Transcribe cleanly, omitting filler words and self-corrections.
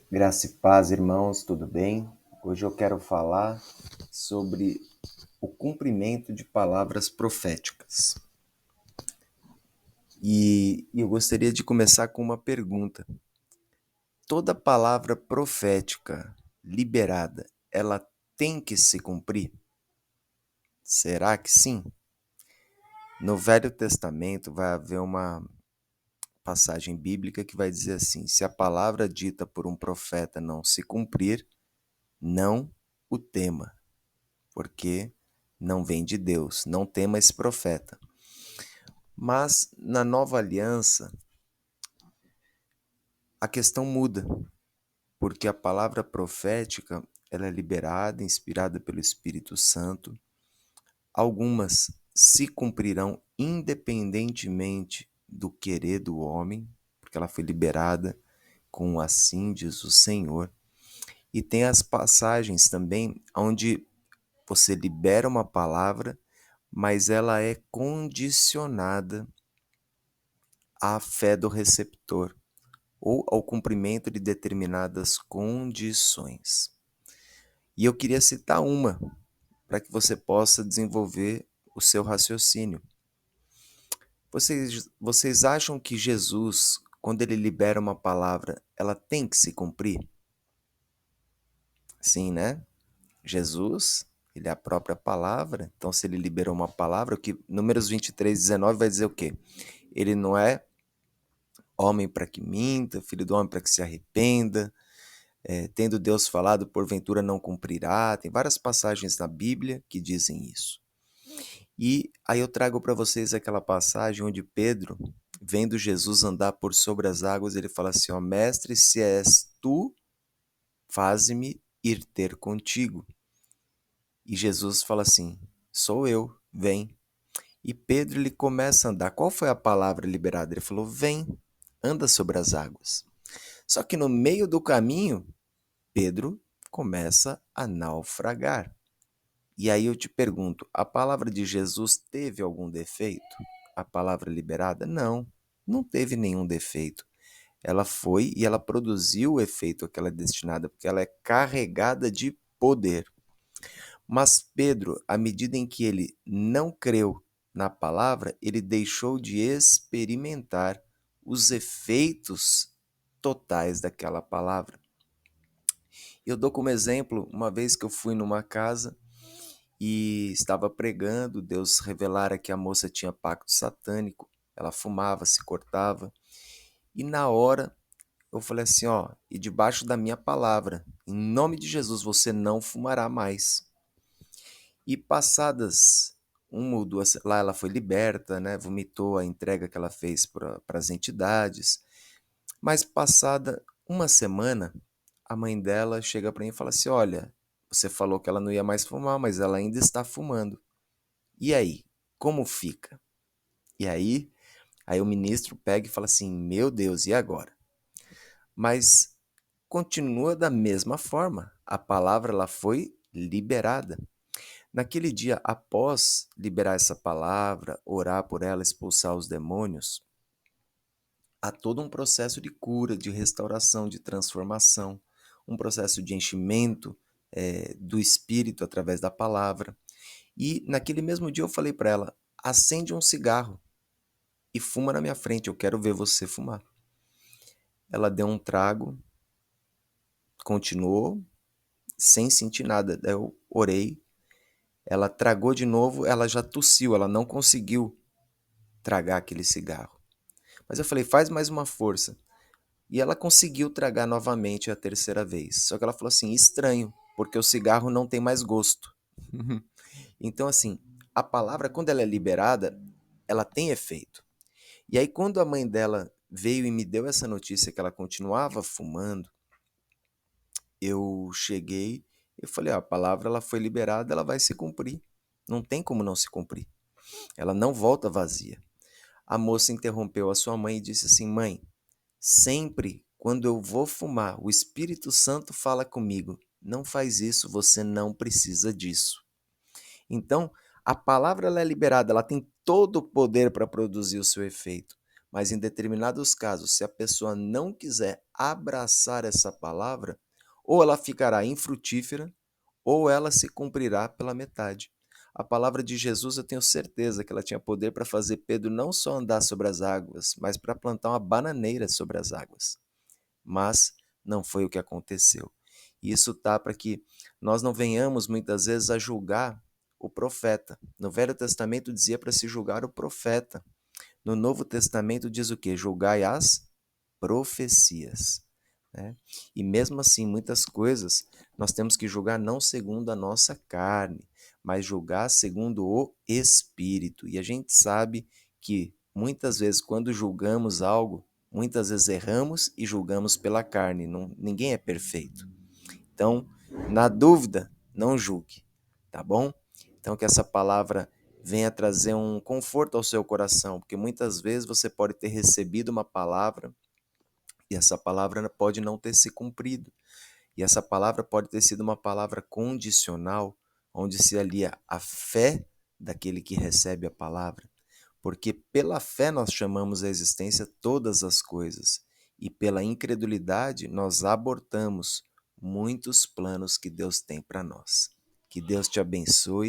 Graça e paz, irmãos, tudo bem? Hoje eu quero falar sobre o cumprimento de palavras proféticas. E eu gostaria de começar com uma pergunta. Toda palavra profética liberada, ela tem que se cumprir? Será que sim? No Velho Testamento vai haver uma passagem bíblica que vai dizer assim: se a palavra dita por um profeta não se cumprir, não o tema, porque não vem de Deus, não tema esse profeta. Mas na nova aliança, a questão muda, porque a palavra profética, ela é liberada, inspirada pelo Espírito Santo. Algumas se cumprirão independentemente do querer do homem, porque ela foi liberada com assim diz o Senhor. E tem as passagens também onde você libera uma palavra, mas ela é condicionada à fé do receptor ou ao cumprimento de determinadas condições. E eu queria citar uma para que você possa desenvolver o seu raciocínio. Vocês acham que Jesus, quando ele libera uma palavra, ela tem que se cumprir? Sim, né? Jesus, ele é a própria palavra, então se ele liberou uma palavra, o que Números 23:19 vai dizer o quê? Ele não é homem para que minta, filho do homem para que se arrependa, tendo Deus falado, porventura não cumprirá. Tem várias passagens na Bíblia que dizem isso. E aí eu trago para vocês aquela passagem onde Pedro, vendo Jesus andar por sobre as águas, ele fala assim, ó, mestre, se és tu, faze-me ir ter contigo. E Jesus fala assim, sou eu, vem. E Pedro, ele começa a andar. Qual foi a palavra liberada? Ele falou, vem, anda sobre as águas. Só que no meio do caminho, Pedro começa a naufragar. E aí eu te pergunto, a palavra de Jesus teve algum defeito? A palavra liberada? Não, não teve nenhum defeito. Ela foi e ela produziu o efeito que ela é destinada, porque ela é carregada de poder. Mas Pedro, à medida em que ele não creu na palavra, ele deixou de experimentar os efeitos totais daquela palavra. Eu dou como exemplo, uma vez que eu fui numa casa e estava pregando, Deus revelara que a moça tinha pacto satânico, ela fumava, se cortava, e na hora eu falei assim, ó, e debaixo da minha palavra, em nome de Jesus, você não fumará mais. E passadas uma ou duas, lá ela foi liberta, né, vomitou a entrega que ela fez para as entidades, mas passada uma semana, a mãe dela chega para mim e fala assim, olha, você falou que ela não ia mais fumar, mas ela ainda está fumando. E aí, como fica? E aí o ministro pega e fala assim, meu Deus, e agora? Mas continua da mesma forma, a palavra ela foi liberada. Naquele dia, após liberar essa palavra, orar por ela, expulsar os demônios, há todo um processo de cura, de restauração, de transformação, um processo de enchimento do espírito através da palavra. E naquele mesmo dia eu falei para ela, acende um cigarro e fuma na minha frente, eu quero ver você fumar. Ela deu um trago, continuou, sem sentir nada. Daí eu orei, ela tragou de novo, ela já tossiu, ela não conseguiu tragar aquele cigarro. Mas eu falei, faz mais uma força. E ela conseguiu tragar novamente a terceira vez. Só que ela falou assim, estranho, porque o cigarro não tem mais gosto. Então, assim, a palavra, quando ela é liberada, ela tem efeito. E aí, quando a mãe dela veio e me deu essa notícia que ela continuava fumando, eu cheguei e falei, a palavra ela foi liberada, ela vai se cumprir. Não tem como não se cumprir. Ela não volta vazia. A moça interrompeu a sua mãe e disse assim, mãe, sempre quando eu vou fumar, o Espírito Santo fala comigo, não faz isso, você não precisa disso. Então, a palavra ela é liberada, ela tem todo o poder para produzir o seu efeito. Mas em determinados casos, se a pessoa não quiser abraçar essa palavra, ou ela ficará infrutífera, ou ela se cumprirá pela metade. A palavra de Jesus, eu tenho certeza que ela tinha poder para fazer Pedro não só andar sobre as águas, mas para plantar uma bananeira sobre as águas. Mas não foi o que aconteceu. Isso tá para que nós não venhamos muitas vezes a julgar o profeta. No Velho Testamento dizia para se julgar o profeta. No Novo Testamento diz o quê? Julgai as profecias. Né? E mesmo assim, muitas coisas nós temos que julgar não segundo a nossa carne, mas julgar segundo o Espírito. E a gente sabe que muitas vezes, quando julgamos algo, muitas vezes erramos e julgamos pela carne. Não, ninguém é perfeito. Então, na dúvida, não julgue, tá bom? Então, que essa palavra venha trazer um conforto ao seu coração, porque muitas vezes você pode ter recebido uma palavra e essa palavra pode não ter se cumprido. E essa palavra pode ter sido uma palavra condicional, onde se alia a fé daquele que recebe a palavra. Porque pela fé nós chamamos à existência todas as coisas, e pela incredulidade nós abortamos muitos planos que Deus tem para nós. Que Deus te abençoe